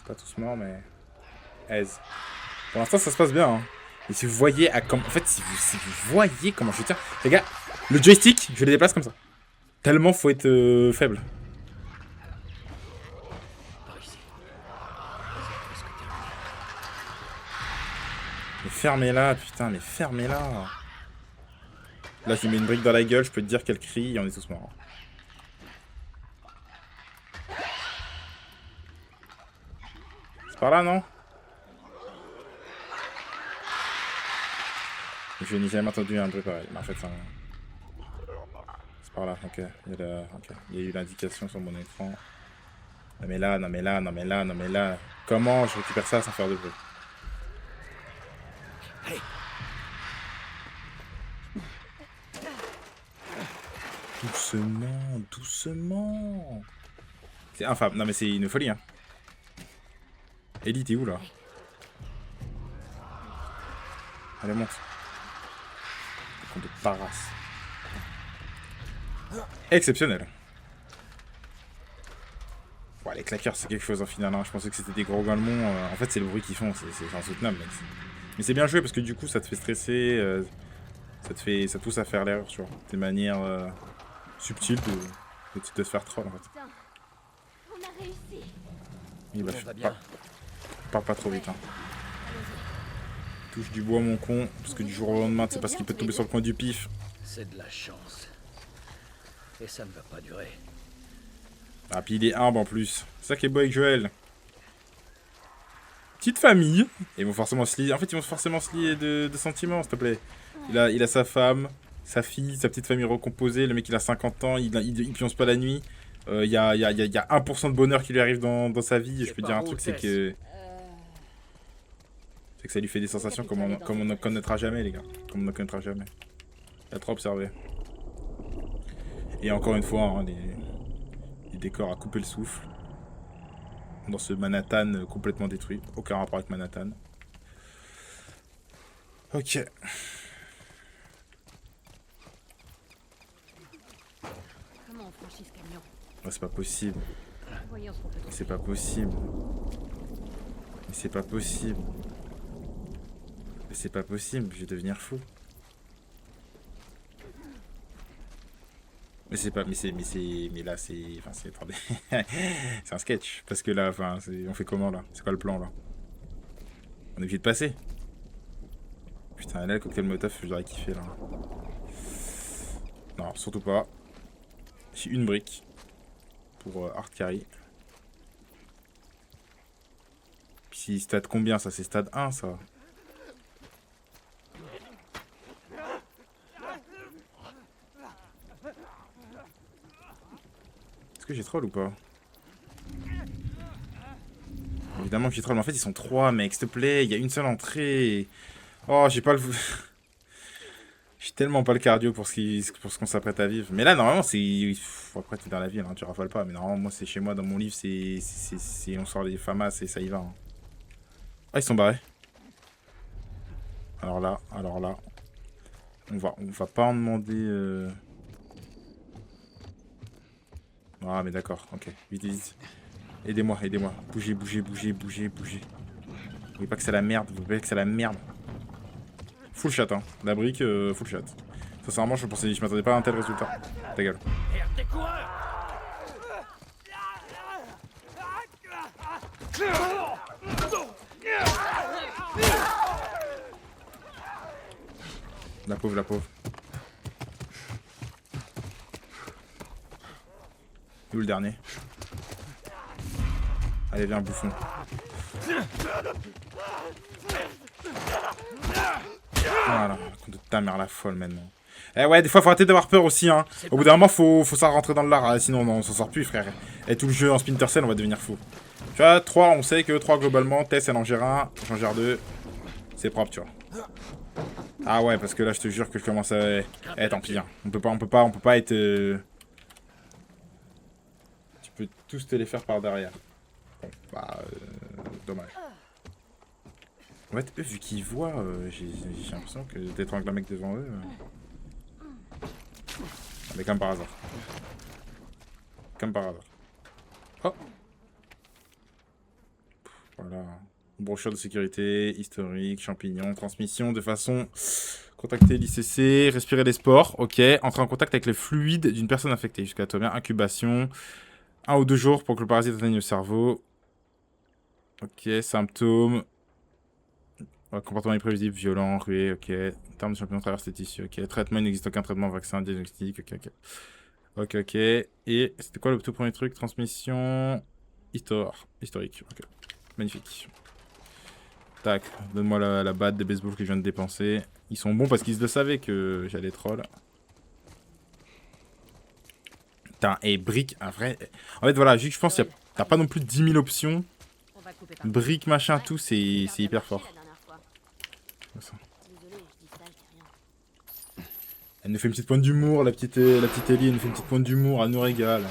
Pas tous morts, mais... Aise. Pour l'instant, ça se passe bien. Hein. Et si vous voyez à comme... En fait, si vous voyez comment je tiens... Les gars, le joystick, je le déplace comme ça. Tellement faut être faible. Mais fermez-la, putain, mais fermez-la. Là, je lui mets une brique dans la gueule, je peux te dire qu'elle crie et on est tous morts. C'est par là, non? Je n'ai jamais entendu un bruit pareil. Mais en fait, c'est par là, ok. Il y a eu l'indication sur mon écran. Non mais là, non mais là, non mais là, non mais là. Comment je récupère ça sans faire de bruit? Doucement, doucement. C'est infâme. Non mais c'est une folie, hein. Ellie, t'es où, là? Allez, monte. Con de parasse. Exceptionnel. Ouais, les claqueurs, c'est quelque chose en final. Hein. Je pensais que c'était des gros galemons. En fait, c'est le bruit qu'ils font. C'est insoutenable, mec. Mais c'est bien joué parce que du coup, ça te fait stresser. Ça te pousse à faire l'erreur, tu vois. Des manières subtiles de te faire troll, en fait. On a réussi. Il va parle pas trop vite, hein. Touche du bois, mon con. Parce que du jour au lendemain, c'est parce qu'il peut tomber sur le coin du pif. C'est de la chance. Et ça ne va pas durer. Ah, puis il est humble en plus. C'est ça qui est beau avec Joël. Petite famille. Et ils vont forcément se lier. En fait, ils vont forcément se lier de sentiments, s'il te plaît. Il a sa femme, sa fille, sa petite famille recomposée. Le mec, il a 50 ans. Il pionce pas la nuit. Il y a 1% de bonheur qui lui arrive dans sa vie. Et je peux te dire un truc, c'est que ça lui fait des sensations comme on ne connaîtra jamais, les gars. Comme on ne connaîtra jamais. Il a trop observé. Et encore une fois, hein, les décors à couper le souffle. Dans ce Manhattan complètement détruit. Aucun rapport avec Manhattan. Ok. Comment on franchit ce camion? Oh, c'est pas possible. Voyons ce qu'on peut trouver. C'est pas possible. Mais c'est pas possible. Mais c'est pas possible, je vais devenir fou. Mais c'est pas, mais là c'est, enfin c'est, attendez, c'est un sketch. Parce que là, enfin, on fait comment là? C'est quoi le plan là? On est obligé de passer. Putain, là le cocktail Molotov, je devrais kiffer là. Non, surtout pas. J'ai une brique pour hard carry. Puis stade combien ça? C'est stade 1 ça. Est-ce que j'ai troll ou pas? Évidemment que j'ai troll, mais en fait ils sont 3 mec, s'il te plaît, il y a une seule entrée. Oh, j'ai pas le... J'ai tellement pas le cardio pour ce qu'on s'apprête à vivre. Mais là, normalement, c'est... Après, t'es dans la ville, hein, tu rafales pas. Mais normalement, moi, c'est chez moi, dans mon livre, on sort les famas et ça y va. Hein. Ah, ils sont barrés. Alors là. On va pas en demander... Ah, mais d'accord, ok. Vite. Aidez-moi. Bougez. Vous voyez pas que c'est la merde, Full chat, hein. La brique, full chat. Sincèrement, je m'attendais pas à un tel résultat. Ta gueule. La pauvre. Où le dernier? Allez, viens, bouffon. Voilà, compte de ta mère la folle maintenant. Eh ouais, des fois faut arrêter d'avoir peur aussi, hein. Au bout d'un moment, faut ça rentrer dans le lard, hein, sinon on s'en sort plus, frère. Et tout le jeu en Splinter Cell, on va devenir fou. Tu vois, 3, on sait que 3 globalement, Tess elle en gère 1, j'en gère 2. C'est propre, tu vois. Ah ouais, parce que là, je te jure que je commence à... Eh, tant pis, hein. On peut pas être... Tu peux tous te les faire par derrière. Bon, bah... dommage. En fait, eux, vu qu'ils voient, j'ai l'impression que t'étrangles un mec devant eux. Mais comme par hasard. Oh! Brochure de sécurité, historique, champignons, transmission de façon... Contacter l'ICC, respirer les spores, ok. Entrer en contact avec les fluides d'une personne infectée jusqu'à la incubation. 1 ou 2 jours pour que le parasite atteigne le cerveau. Ok, symptômes. Comportement imprévisible, violent, rué, ok. Terme de champignon traverse les tissus, ok. Traitement, il n'existe aucun traitement, vaccin, diagnostic, ok, ok. Ok, ok. Et c'était quoi le tout premier truc? Transmission... Historique, ok. Magnifique. Tac, donne-moi la batte des baseball que je viens de dépenser. Ils sont bons parce qu'ils le savaient que j'allais troll. Putain, et brique, un vrai... En fait, voilà, vu que je pense que t'as pas non plus 10 000 options. On va couper par Brique, machin, tout, c'est hyper fort. Ça. Désolée, je dis ça, je dis rien. Elle nous fait une petite pointe d'humour, la petite Ellie, elle nous fait une petite pointe d'humour, elle nous régale.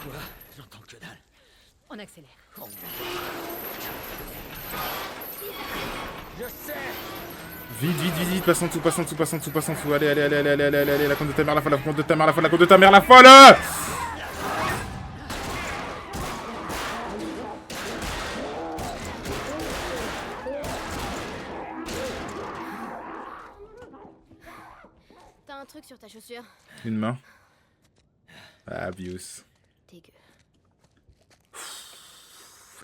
Quoi? J'entends que dalle. On accélère. Je sais. Vite, passe en dessous. Allez, la compte de ta mère, la folle, la compte de ta mère, la compte de ta mère, la folle. T'as un truc sur ta chaussure? Une main. Ah, Bios. Dégueu.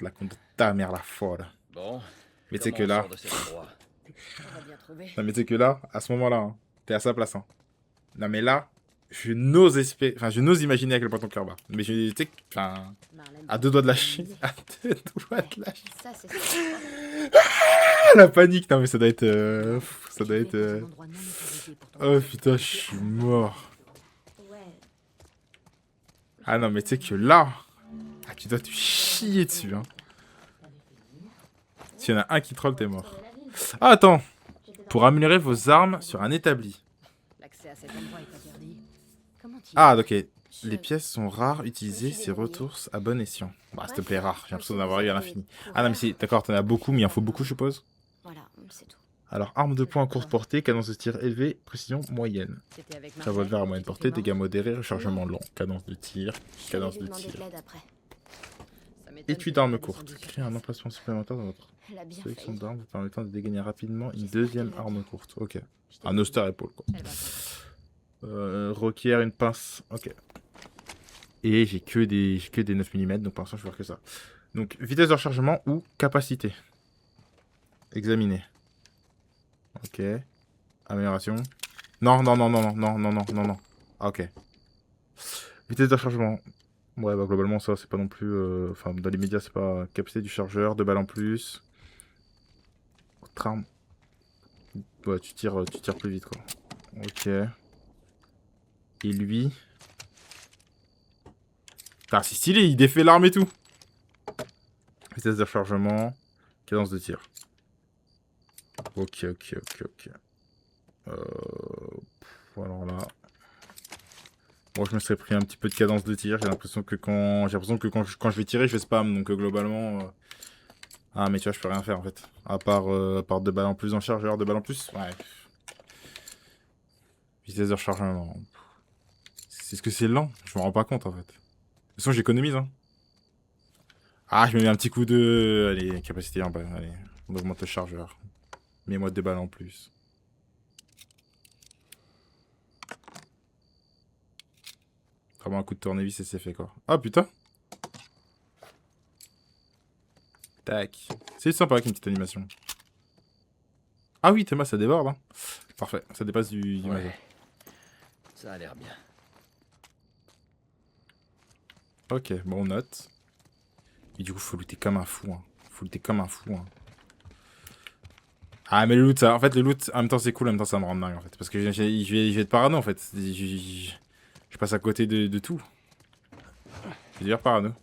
La compte de ta mère, la folle. Bon. Mais tu sais que comment on là... sort de cet endroit? On va bien trouver. Non, mais tu sais que là, à ce moment-là, hein, t'es à sa place. Hein. Non, mais là, je n'ose espérer... Enfin, je n'ose imaginer à quel point ton cœur bat. Mais je tu sais que... Enfin... Marlène, À 2 doigts de lâcher. À 2 doigts de lâcher. ça, c'est ça. Ah, la panique. Non, mais ça doit être... Ça doit être... Un endroit non autorisé pour ton Oh, putain, je suis mort. Ouais. Ah non, mais tu sais que là... Ah, tu dois te chier dessus, hein. S'il y en a un qui troll, t'es mort. Ah, attends. Pour améliorer vos armes sur un établi. L'accès à cet endroit est interdit. Comment tu... Ah, ok. Les pièces sont rares, utilisez ces ressources à bon escient. Bah, s'il te plaît, rare. J'ai l'impression d'en avoir eu à l'infini. Ah non, mais c'est... D'accord, t'en as beaucoup, mais il en faut beaucoup, je suppose. Voilà, c'est tout. Alors, arme de poing à courte portée, cadence de tir élevée, précision moyenne. C'était avec Revolver à moyenne portée, dégâts modérés. modérés, rechargement long. Cadence de tir, cadence de tir. Étui Et d'armes courtes. Créez un emplacement supplémentaire dans votre Elle a bien sélection failli. d'armes vous permettant de dégainer rapidement une J'espère deuxième qu'elle va arme bien. courte. Ok. Je t'ai Un dit. Oster épaule, quoi. Elle va bien. Requiert une pince. Ok. Et j'ai que des 9 mm, donc pour l'instant je vais voir que ça. Donc vitesse de rechargement ou capacité. Examiner. Ok. Amélioration. Non. Ah, ok. Vitesse de rechargement. Ouais, bah globalement ça c'est pas non plus... Enfin dans les médias c'est pas... Capacité du chargeur, 2 balles en plus. Autre arme. Ouais, tu tires plus vite quoi. Ok. Et lui... Ah, c'est stylé, il défait l'arme et tout. Vitesse de rechargement, cadence de tir. Ok. Alors là... Bon, je me serais pris un petit peu de cadence de tir. J'ai l'impression que quand je vais tirer, je vais spam. Donc globalement... Ah, mais tu vois, je peux rien faire en fait. À part 2 balles en plus dans le chargeur, 2 balles en plus. Ouais. Vitesse de rechargement. C'est ce que c'est lent. Je me rends pas compte en fait. De toute façon, j'économise, hein. Ah, je me mets un petit coup de... Allez, capacité en bas. Allez, on augmente le chargeur. Mets-moi 2 balles en plus. Vraiment un coup de tournevis et c'est fait, quoi. Ah, putain. Tac. C'est sympa avec une petite animation. Ah oui, Thomas, ça déborde, hein. Parfait, ça dépasse du Ouais. majeur. Ça a l'air bien. Ok, bon, on note. Et du coup, faut looter comme un fou, hein. Ah, mais le loot, ça, en fait, le loot, en même temps, c'est cool, en même temps, ça me rend dingue, en fait. Parce que je vais être parano, en fait. Je passe à côté de tout. Je vais devenir parano.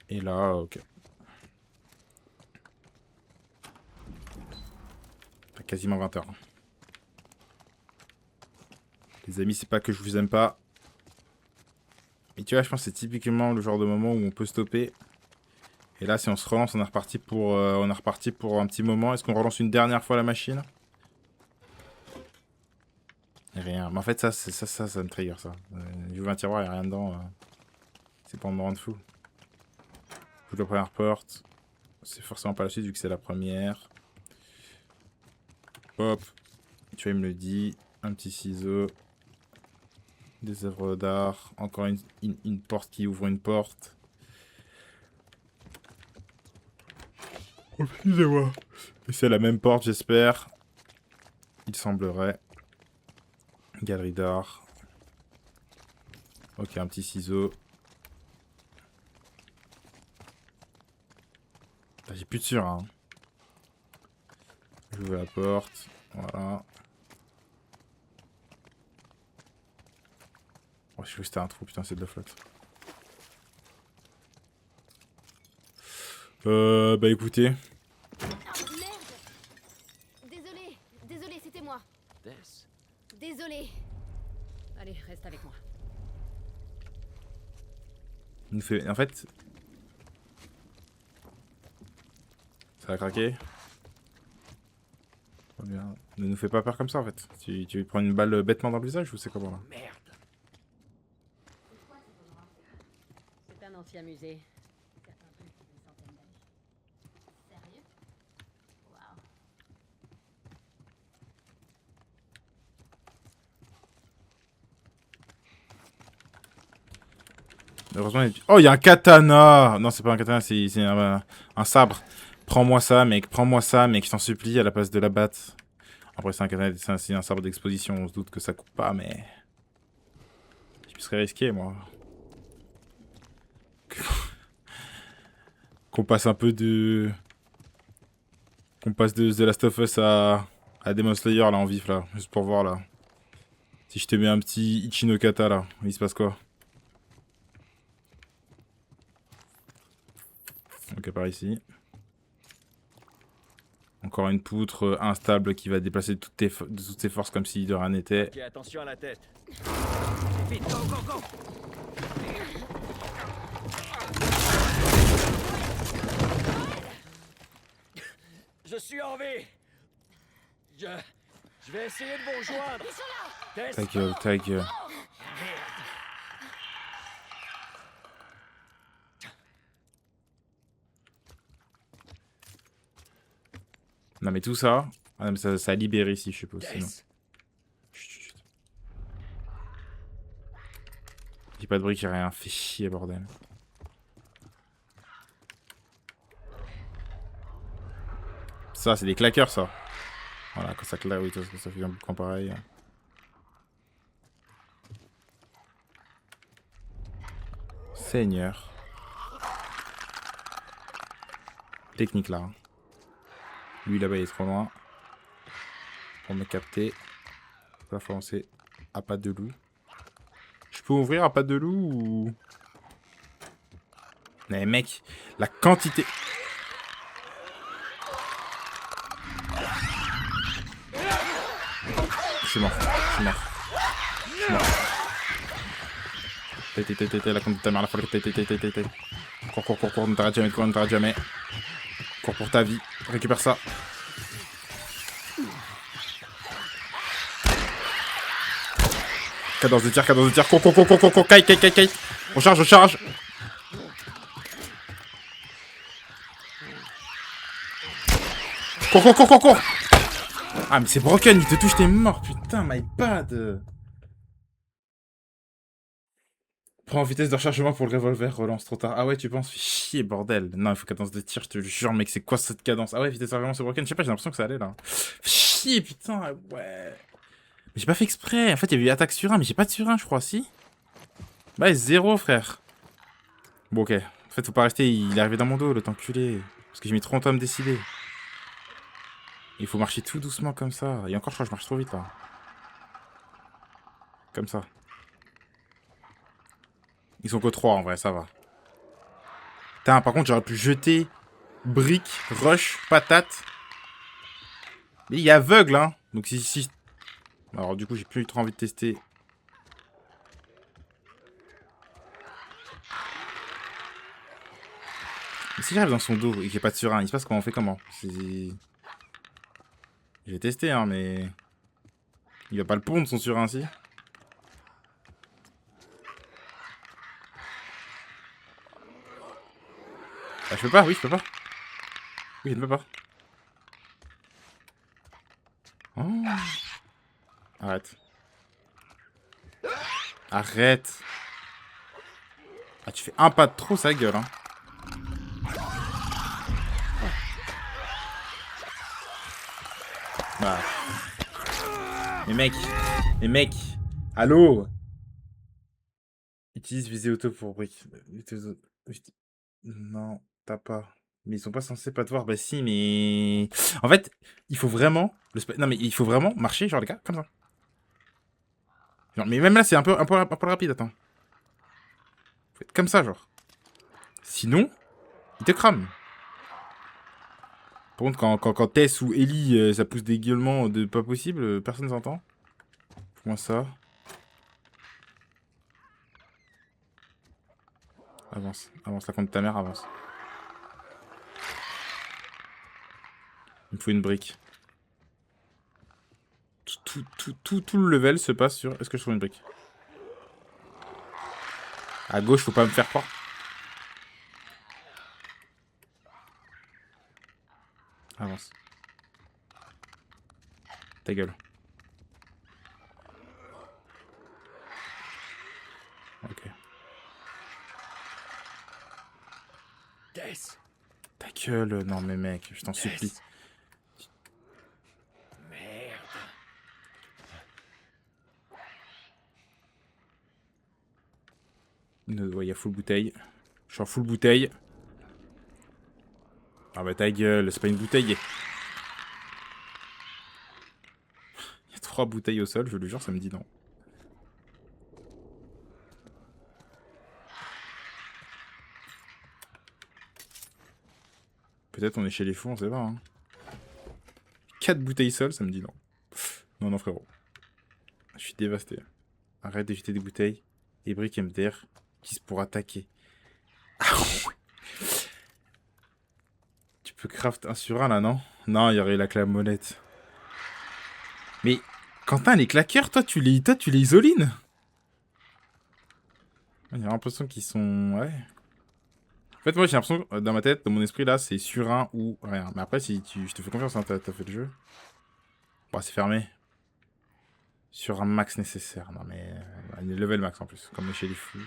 Et là, ok. T'as quasiment 20 heures. Les amis, c'est pas que je vous aime pas. Mais tu vois, je pense que c'est typiquement le genre de moment où on peut stopper. Et là, si on se relance, on est reparti pour un petit moment. Est-ce qu'on relance une dernière fois la machine? Rien. Mais en fait, ça me trigger ça. J'ouvre un tiroir, y'a rien dedans. C'est pour me rendre fou. J'ouvre la première porte. C'est forcément pas la suite vu que c'est la première. Hop. Tu vois, il me le dit. Un petit ciseau. Des œuvres d'art. Encore une porte qui ouvre une porte. Oh, excusez-moi. Et c'est la même porte, j'espère. Il semblerait. Galerie d'art. Ok, un petit ciseau. J'ai plus de sûr, hein. J'ouvre la porte. Voilà. Oh, je crois que c'était un trou, putain, c'est de la flotte. Bah écoutez. Oh, merde. Désolé, c'était moi. Tess. Désolé. Allez, reste avec moi. Il nous fait. En fait. Ça va craquer. Trop bien. Ne nous fais pas peur comme ça en fait. Tu lui prends une balle bêtement dans le visage ou c'est comment là? Merde. C'est un ancien musée. Certains trucs qui ont une centaine d'années. Sérieux? Waouh. Heureusement, oh, il y a un katana! Non, c'est pas un katana, c'est un sabre. Prends-moi ça, mec, je t'en supplie, à la place de la batte. Après, c'est un katana, c'est un sabre d'exposition, on se doute que ça coupe pas, mais. Je serais risqué, moi. Qu'on passe un peu de. Qu'on passe de The Last of Us à Demon Slayer, là, en vif, là. Juste pour voir, là. Si je te mets un petit Ichinokata, là, il se passe quoi? Ok, par ici. Encore une poutre instable qui va déplacer de toutes ses forces comme si de rien n'était. Ok, attention à la tête. Vite, go, go, go. Je suis en vie. Je vais essayer de vous rejoindre. Tess. Ta gueule, ta gueule. Non mais tout ça, ah, non, mais ça a libéré ici, je suppose. Sinon. Chut, chut, chut. J'ai pas de briques, j'ai rien. Fait chier, bordel. Ça, c'est des claqueurs, ça. Voilà, quand ça claque, oui, ça fait un boucan pareil. Seigneur. Technique là. Hein. Lui là-bas il est trop loin. Pour me capter. Il va foncer à pattes de loup. Je peux ouvrir à pattes de loup ou. Mais mec, la quantité. Je suis mort. La compte de ta mère, la folle. Cours, ne t'arrête jamais, Cours pour ta vie, récupère ça. Cadence de tir, cours, caille. On charge. Cours. Ah mais c'est broken, il te touche, t'es mort, putain, my bad. Prends en vitesse de rechargement pour le revolver, relance trop tard. Ah ouais, tu penses? Fais chier, bordel. Non, il faut cadence de tir, je te jure, mec, c'est quoi cette cadence? Ah ouais, vitesse de rechargement, c'est broken. Je sais pas, j'ai l'impression que ça allait là. Fais chier, putain, ouais. Mais j'ai pas fait exprès. En fait, il y a eu attaque sur 1, mais j'ai pas de sur 1, je crois, si. Bah, 0, frère. Bon, ok. En fait, faut pas rester, il est arrivé dans mon dos, le temps culé. Parce que j'ai mis trop longtemps à me décider. Il faut marcher tout doucement comme ça. Et encore, je crois que je marche trop vite là. Comme ça. Ils sont que 3 en vrai, ça va. Putain, par contre, j'aurais pu jeter brique, rush, patate. Mais il est aveugle, hein. Donc si... Alors du coup, j'ai plus trop envie de tester. Mais si j'arrive dans son dos et qu'il n'y a pas de surin, il se passe comment? On fait comment? J'ai testé, hein, mais... Il va pas le pondre son surin ainsi. Ah, je peux pas, oui, je peux pas. Oui, je ne peux pas. Oh. Arrête. Arrête. Ah, tu fais un pas de trop, ça gueule, hein. Bah. Mais mec. Allô. Utilise visée auto pour briques. Non, t'as pas. Mais ils sont pas censés pas te voir. Bah si, mais... En fait, il faut vraiment... Non, mais il faut vraiment marcher, genre, les gars, comme ça. Genre, mais même là, c'est un peu rapide, attends. Faut être comme ça, genre. Sinon, il te crame. Par contre, quand Tess ou Ellie, ça pousse des gueulements de pas possible, personne s'entend. Fais-moi ça. Avance, avance, la compte de ta mère, avance. Il me faut une brique. Tout le level se passe sur... Est-ce que je trouve une brique? À gauche, faut pas me faire croire. Avance. Ta gueule. Ok. Tess. Ta gueule, non mais mec, je t'en supplie. Merde. Ouais, il y a full bouteille. Je suis en full bouteille. Ah bah ta gueule, c'est pas une bouteille. Il y a 3 bouteilles au sol, je le jure, ça me dit non. Peut-être on est chez les fous, on sait pas. Hein. 4 bouteilles sol, ça me dit non. Non, non, frérot. Je suis dévasté. Arrête de jeter des bouteilles. Et briques MDR qui se pour attaquer. Ah ouais. Tu peux craft un sur un là, non? Non, il y aurait la clamolette. Mais Quentin, les claqueurs, toi, tu les isolines. J'ai l'impression qu'ils sont... Ouais. En fait, moi, j'ai l'impression, dans ma tête, dans mon esprit, là, c'est sur un ou rien. Mais après, si tu... je te fais confiance, hein, t'as fait le jeu. Bon, c'est fermé. Sur un max nécessaire. Non, mais... level max, en plus. Comme chez les fous.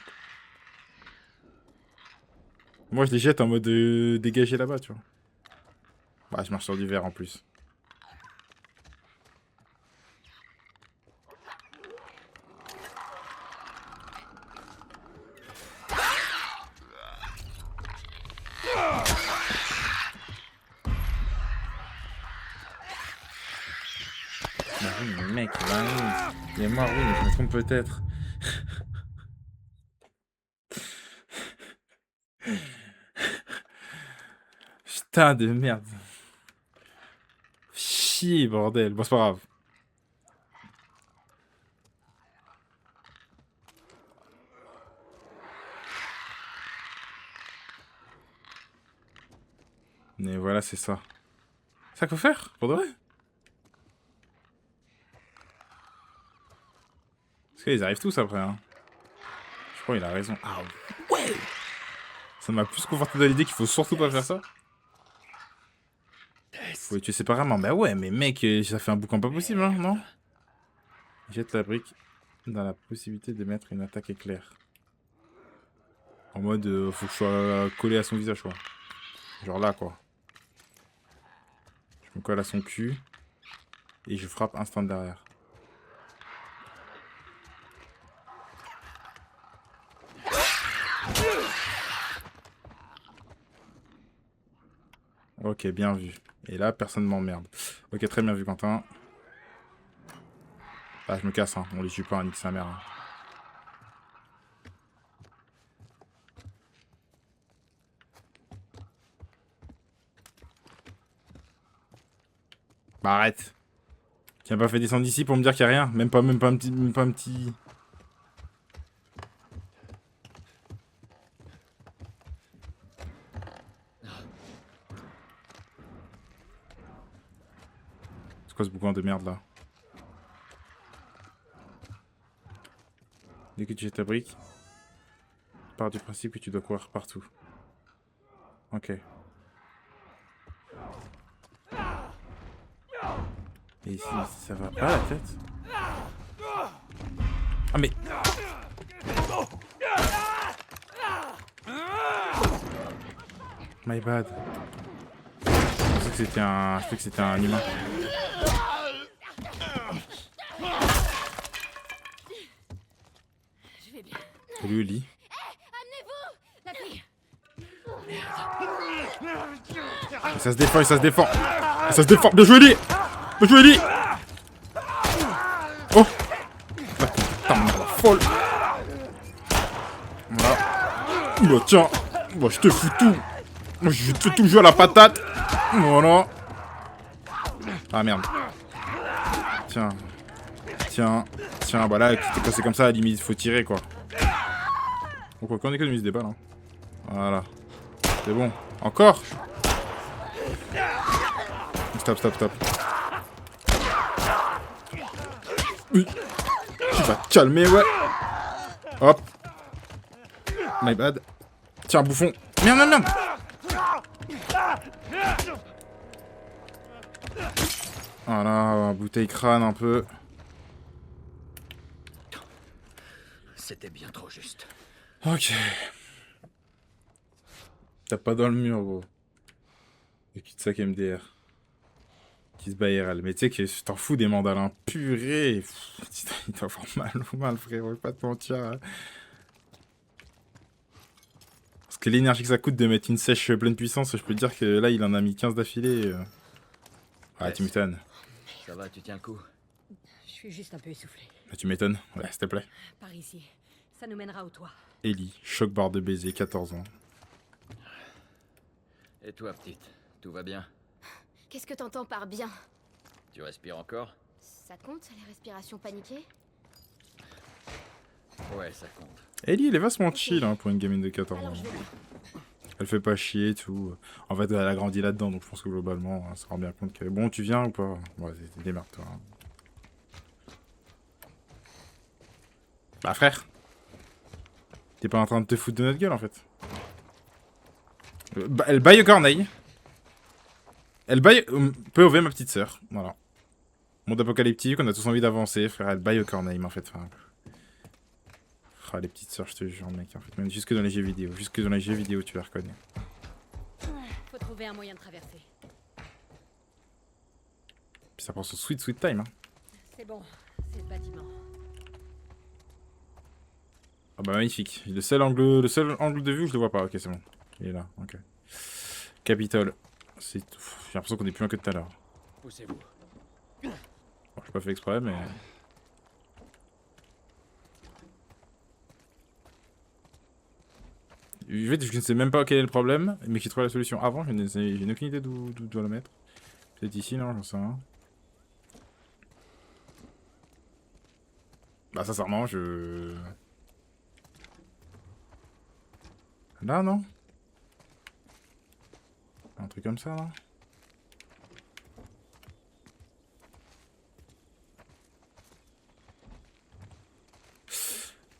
Moi, je les jette en mode dégagé là-bas, tu vois. Bah, je marche sur du verre, en plus. Bah oui, mais mec, bah oui. Il est mort, oui, mais je me trompe peut-être. Putain de merde. Chier, bordel. Bon, c'est pas grave. Mais voilà, c'est ça. C'est ça qu'il faut faire, pour de vrai. Parce qu'ils arrivent tous après, hein. Je crois qu'il a raison. Ah ouais. Ça m'a plus conforté dans l'idée qu'il faut surtout pas faire ça. Faut les tuer séparément. Bah ouais, mais mec, ça fait un boucan pas possible, hein, non? Jette la brique dans la possibilité de mettre une attaque éclair. En mode, faut que je sois collé à son visage, quoi. Genre là, quoi. Je me colle à son cul. Et je frappe instant derrière. Ok, bien vu. Et là, personne m'emmerde. Ok, très bien vu, Quentin. Ah, je me casse, hein. On les tue pas, nique sa mère. Hein. Bah arrête. Tu n'as pas fait descendre d'ici pour me dire qu'il n'y a rien. Même pas un petit... Même pas un petit... C'est quoi ce boucan de merde là? Dès que tu jettes ta brique, pars du principe que tu dois courir partout. Ok. Et ici, ça va pas la tête? Ah mais... My bad. Je pensais que c'était un... Je pensais que c'était un humain. Je vais bien. Salut Ellie. La fille. Et ça se défend, et ça se défend. Et ça se défend. Bien joué Ellie. Bien joué Ellie. Oh. Putain, la folle. Voilà. Bah tiens. Bah je te fous tout. Moi je te tout jouer à la patate. Voilà. Ah merde. Tiens. Tiens. Tiens, bah là, qui t'est passé comme ça, à la limite, faut tirer quoi. Donc on économise des balles. Hein. Voilà. C'est bon. Encore. Stop, stop, stop. Oui. Tu vas te calmer, ouais. Hop. My bad. Tiens, bouffon. Merde, merde, merde. Voilà, bouteille crâne un peu. C'était bien trop juste. Ok. T'as pas dans le mur, gros. Le cul-de-sac MDR. Qui se bat IRL. Mais tu sais que je t'en fous des mandalins. Purée. Putain, il doit avoir mal, frérot. Je vais pas te mentir. Hein. Parce que l'énergie que ça coûte de mettre une sèche pleine puissance, je peux te dire que là, il en a mis 15 d'affilée. Ah, tu m'étonnes. Ça va, tu tiens le coup? Je suis juste un peu essoufflée. Ah, tu m'étonnes. Ouais, s'il te plaît. Par ici. Ça nous mènera au toit. Ellie, choc barre de baiser, 14 ans. Et toi, petite, tout va bien? Qu'est-ce que t'entends par bien? Tu respires encore? Ça compte, les respirations paniquées? Ouais, ça compte. Ellie, elle est vachement chill hein, pour une gamine de 14 ans. Alors je vais bien. Elle fait pas chier et tout. En fait, elle a grandi là-dedans, donc je pense que globalement, elle se rend bien compte que... Bon, tu viens ou pas? Ouais, démerde-toi. Hein. Bah, frère. T'es pas en train de te foutre de notre gueule, en fait. Elle baille au corneille. Elle baille... POV, ma petite sœur. Voilà. Monde apocalyptique, on a tous envie d'avancer, frère. Elle baille au corneille, mais en fait... Enfin... Ah, les petites sœurs, je te jure, mec. En fait, même jusque dans les jeux vidéo. Jusque dans les jeux vidéo, tu la reconnais. Faut trouver un moyen de traverser. Puis ça prend son sweet time, hein. C'est bon. C'est le bâtiment. Ah bah magnifique. Le seul angle de vue où je le vois pas. Ok, c'est bon. Il est là. Ok. Capitole. C'est. J'ai l'impression qu'on est plus loin que tout à l'heure. Poussez-vous. Bon, j'ai pas fait exprès, mais. En fait, je ne sais même pas quel est le problème, mais j'ai trouvé la solution avant. J'ai aucune idée d'où doit le mettre. Peut-être ici, non, j'en sais rien. Bah, sincèrement, je. Là, non? Un truc comme ça, là?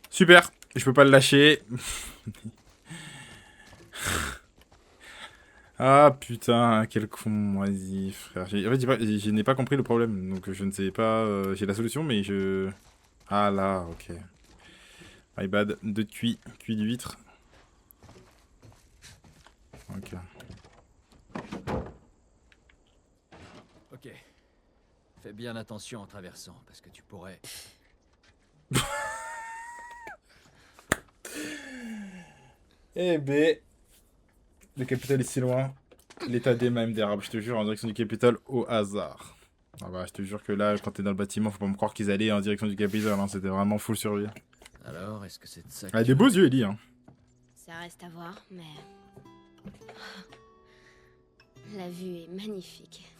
Super! Je peux pas le lâcher. Ah putain, quel con, vas-y frère. En fait, je n'ai pas compris le problème, donc je ne sais pas... j'ai la solution, mais je... Ah là, ok. My bad, 2 cuits d'huîtres. Ok. Ok. Fais bien attention en traversant, parce que tu pourrais... Eh ben... Le capital est si loin. L'état des mêmes d'érable, je te jure, en direction du capital au hasard. Ah bah, je te jure que là, quand t'es dans le bâtiment, faut pas me croire qu'ils allaient en direction du capital, hein. C'était vraiment full survie. Alors, est-ce que c'est de ça que Elle a tu des veux? beaux yeux, Ellie, hein. Ça reste à voir, mais... La vue est magnifique.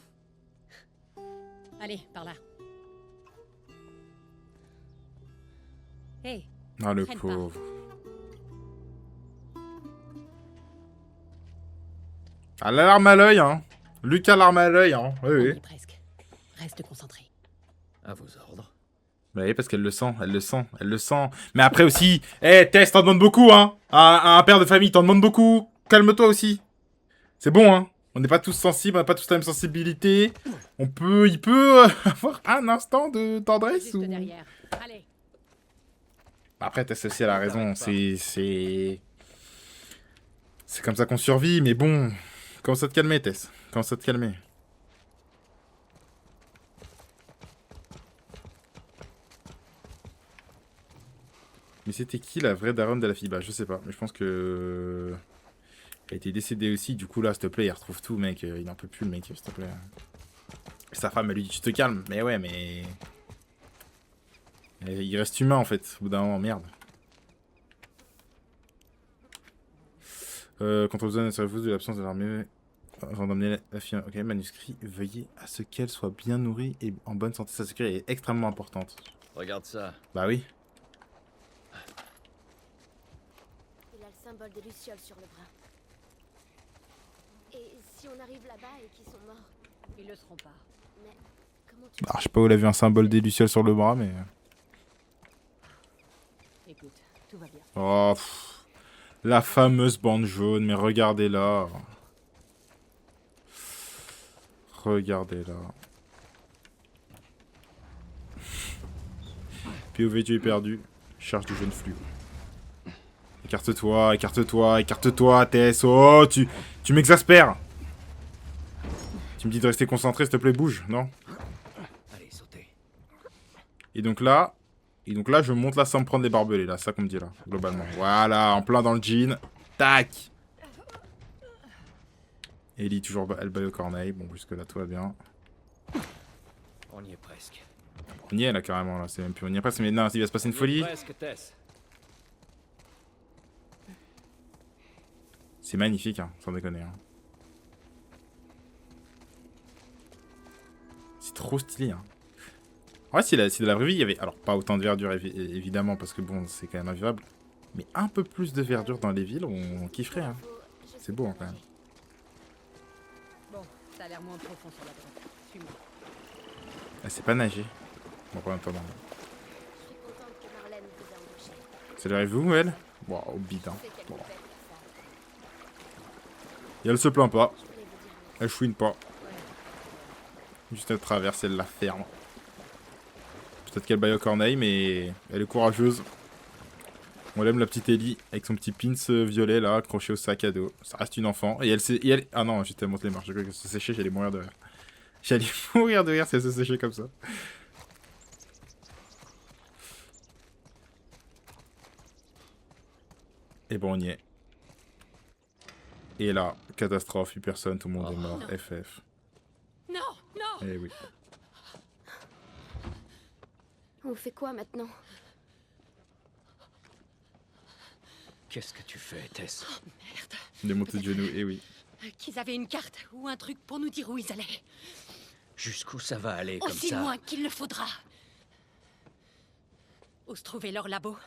Allez, par là. Hé, Ah, le Traîne pas. pauvre. Ah, l'arme à l'œil, hein. Lucas, l'arme à l'œil, hein. Oui, on y oui. est presque. Reste concentré. À vos ordres. Bah oui, parce qu'elle le sent, elle le sent, elle le sent. Mais après aussi, Tess, t'en demandes beaucoup, hein. Un père de famille, t'en demandes beaucoup. Calme-toi aussi. C'est bon, hein. On n'est pas tous sensibles, on n'a pas tous la même sensibilité. Il peut avoir un instant de tendresse Juste ou... derrière. Allez. Après, Tess aussi, elle a raison. C'est comme ça qu'on survit, mais bon. Commence à te calmer, Tess. Commence à te calmer. Mais c'était qui la vraie daronne de la fille? Bah, je sais pas. Mais je pense que... Elle a été décédée aussi. Du coup, là, s'il te plaît, il retrouve tout, mec. Il n'en peut plus, le mec, s'il te plaît. Sa femme, elle lui dit, tu te calmes. Mais ouais, mais... Il reste humain, en fait. Au bout d'un moment, merde. Contre le zone, assurez-vous de l'absence de l'armée avant d'emmener la fille. Ok, manuscrit. Veuillez à ce qu'elle soit bien nourrie et en bonne santé. Sa sécurité est extrêmement importante. Regarde ça. Bah oui. Il a le symbole des Lucioles sur le bras. Et si on arrive là-bas et qu'ils sont morts, Ils le seront pas. mais comment tu... Bah, je sais pas où elle a vu un symbole des Lucioles sur le bras, mais... Écoute, tout va bien. Oh, la fameuse bande jaune, mais regardez-la. Regardez-la. POV, tu es perdu. Charge du jeune flux. Écarte-toi, écarte-toi, écarte-toi, Tess. Oh, tu m'exaspères. Tu me dis de rester concentré, s'il te plaît, bouge, non? Allez, sautez. Et donc là, je monte là sans me prendre des barbelés, là, c'est ça qu'on me dit là, globalement. Voilà, en plein dans le jean. Tac. Ellie, toujours elle baille au corneille. Bon, jusque-là, tout va bien. On y est presque. On y est là, carrément, là. C'est même plus on y est presque. Mais non, il va se passer une folie. Presque, Tess. C'est magnifique, hein, sans déconner. Hein. C'est trop stylé, hein. En vrai, si de la vraie vie, il y avait... Alors, pas autant de verdure, évidemment, parce que bon, c'est quand même invivable. Mais un peu plus de verdure dans les villes, on kifferait, hein. C'est beau, hein, quand même. Bon, ça a l'air moins profond sur la droite. Suis-moi. Elle sait pas nager. Bon, en attendant. Je suis contente que Marlène vous a embauché. C'est vous, elle? Wow, au bide, hein. C'est qu'elle Bon. vous fait faire ça. Et elle se plaint pas. Je voulais vous dire merci. Elle chouine pas. Juste elle traverse, elle la ferme. Peut-être qu'elle baille au corneille, mais elle est courageuse. On aime la petite Ellie avec son petit pins violet là, accroché au sac à dos. Ça reste une enfant. Et elle... Ah non, j'étais monté les marches. J'ai cru que se sécher, j'allais mourir de rire. J'allais mourir de rire si elle se séchait comme ça. Et bon, on y est. Et là, catastrophe, plus personne, tout le monde est mort. non. FF. Non, non. Eh oui. On fait quoi maintenant? Qu'est-ce que tu fais, Tess? Des montées de genoux, eh oui. Qu'ils avaient une carte ou un truc pour nous dire où ils allaient. Jusqu'où ça va aller comme Aussi ça? loin qu'il le faudra. Où se trouvait leur labo?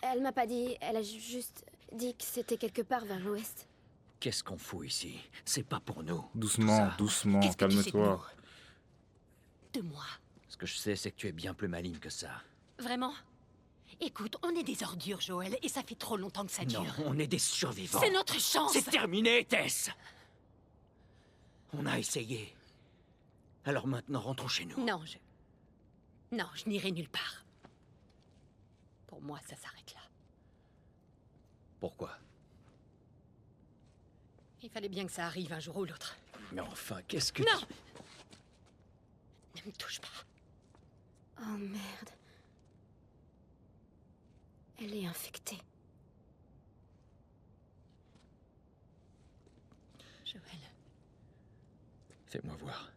Elle m'a pas dit, elle a juste dit que c'était quelque part vers l'ouest. Qu'est-ce qu'on fout ici? C'est pas pour nous. Doucement, Ça. doucement, Qu'est-ce que tu sais de calme-toi. nous? De moi. Ce que je sais, c'est que tu es bien plus maligne que ça. Vraiment? Écoute, on est des ordures, Joël, et ça fait trop longtemps que ça Non, dure. on est des survivants. C'est notre chance. C'est terminé, Tess. On a essayé. Alors maintenant, rentrons chez nous. Non, je n'irai nulle part. Pour moi, ça s'arrête là. Pourquoi? Il fallait bien que ça arrive un jour ou l'autre. Mais enfin, qu'est-ce que... Non! Ne me touche pas. Oh merde. Elle est infectée. Joël, Fais-moi voir.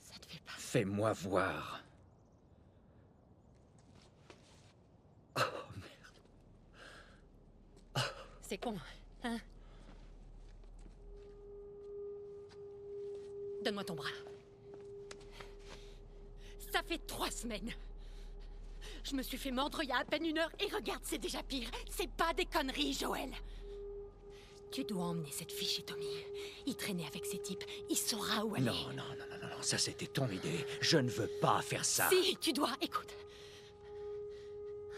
ça te fait pas. Fais-moi voir. C'est con, hein? Donne-moi ton bras. Ça fait 3 semaines. Je me suis fait mordre il y a à peine 1 heure et regarde, c'est déjà pire. C'est pas des conneries, Joël. Tu dois emmener cette fille chez Tommy. Il traînait avec ces types. Il saura où elle Non, est. non, non, non, non. ça c'était ton idée. Je ne veux pas faire ça. Si, tu dois, écoute.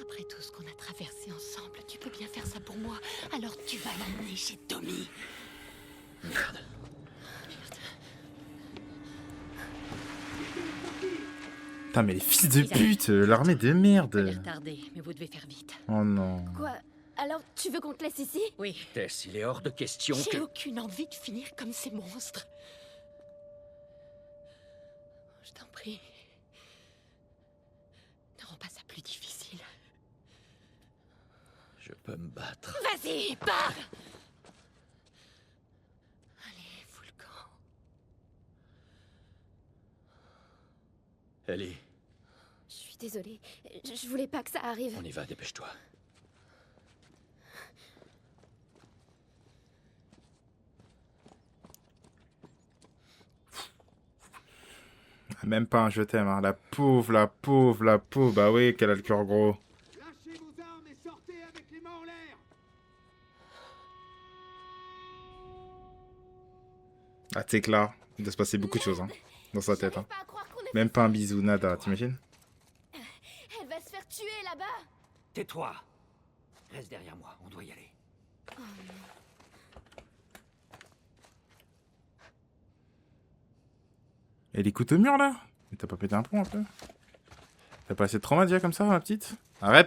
Après tout ce qu'on a traversé ensemble, tu peux bien faire ça pour moi. Alors tu vas l'emmener chez Tommy. Merde. Putain, mais les fils de pute, l'armée de Elle est merde. retardée, mais vous devez faire vite. Oh non. Quoi? Alors, tu veux qu'on te laisse ici? Oui, Tess, il est hors de question J'ai que... aucune envie de finir comme ces monstres. Je t'en prie. Ne rends pas ça plus difficile. Je peux me battre. Vas-y, pars! Allez, fous le camp. Ellie, Je suis désolée. Je voulais pas que ça arrive. on y va, dépêche-toi. Même pas un je t'aime, hein. La pauvre, la pauvre, la pauvre. Bah oui, qu'elle a le cœur gros. Lâchez vos armes et sortez avec les mains en l'air. Ah, tu sais que là, il doit se passer beaucoup de choses, hein, dans sa tête. Hein. J'arrive pas à croire qu'on ait Même fait pas un ça. bisou, nada, t'imagines? Elle va se faire tuer là-bas. Tais-toi. Reste derrière moi, on doit y aller. Et les coups au mur, là? Mais t'as pas pété un plomb, un peu? T'as pas assez de trauma, déjà, comme ça, ma petite?